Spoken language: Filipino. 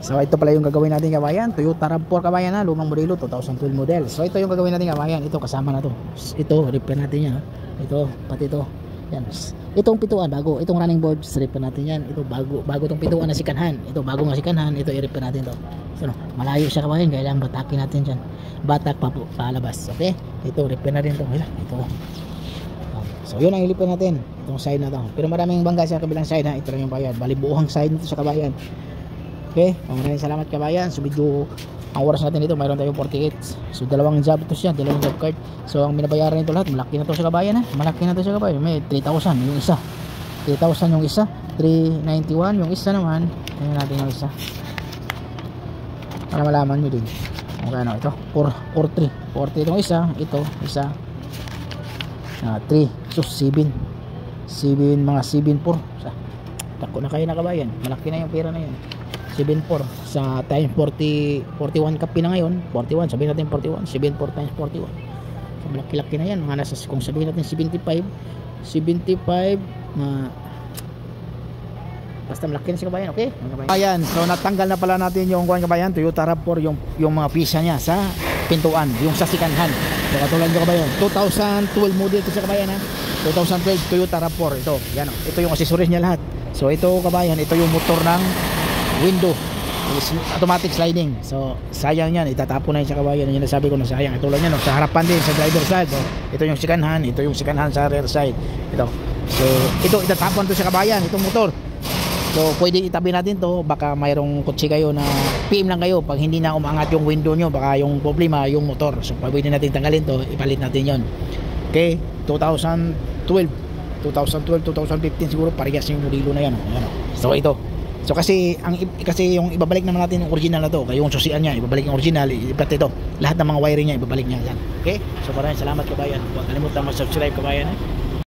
So ito pala yung gagawin natin kabayan. Toyota RAV4 kabayan ha, lumang modelo 2012 model. So ito yung gagawin natin kabayan. Ito kasama na to. Ito repair natin yan ha. Ito pati ito. Yan. Itong pituan bago. Itong running board repair natin yan. Ito bago tong pituan na sikanhan. Ito bago nga sikanhan. Ito i-repair natin to. So malayo siya kabayan. Kailangan batakin natin dyan. Batak palabas. Okay. Ito repair na rin to. Ito. So yun ang ilipan natin. Itong side na to. Pero maraming bangga sa kabilang side ha. Ito lang yung bayan. Bali buong side nito sa kabayan. Okay, maraming salamat kabayan. So video, ang oras natin dito mayroon tayong 48. So dalawang job ito siya, dalawang job card. So ang binabayaran nito lahat, malaki na to sa kabayan ha. Malaki na to sa kabayan. May 3,000 yung isa. 3,000 yung isa, 391 yung isa naman. Tingnan natin yung isa. Para malaman niyo din. Okay, ano ito? 43 itong isa, ito isa. 3 so 7 mga 7.4. Tako na kayo na kabayan. Malaki na yung pera na yun. 7.4 sa times 41 kapi na ngayon, 41 sabihin natin 41, 7.4 times 41. So malaki-laki na yan, mga nasa kung sabihin natin 75 basta malaki na si kabayan. Okay kabayan, so natanggal na pala natin yung kuwan kabayan, Toyota RAV4 yung mga pisa niya sa pintuan, yung sa sikanhan. So katulad nyo kabayan, 2012 model ito sa kabayan ha, 2012 Toyota RAV4 ito, yan o, ito yung accessories niya lahat. So ito kabayan, ito yung motor ng window, automatic sliding. So sayang yan, itatapon na yun sa kabayan. Yung nasabi ko na sayang. Ito lang yan, no? Sa harapan din, sa driver side. So, ito yung sikanhan sa rear side. Ito. So ito itatapon to sa kabayan, itong motor. So pwede itabi natin to. Baka mayroong kotse kayo na PM lang kayo. Pag hindi na umangat yung window nyo, baka yung problema yung motor. So pwede natin tanggalin to, ipalit natin yon. Okay, 2012, 2015 siguro parehas yung modelo na yan. So ito. So kasi yung ibabalik naman natin yung original na to, kaya yung susian niya ibabalik yung original, pati ito lahat ng mga wiring niya ibabalik niya yan. Okay, so maraming salamat kabayan, huwag kalimutan mag-subscribe kabayan.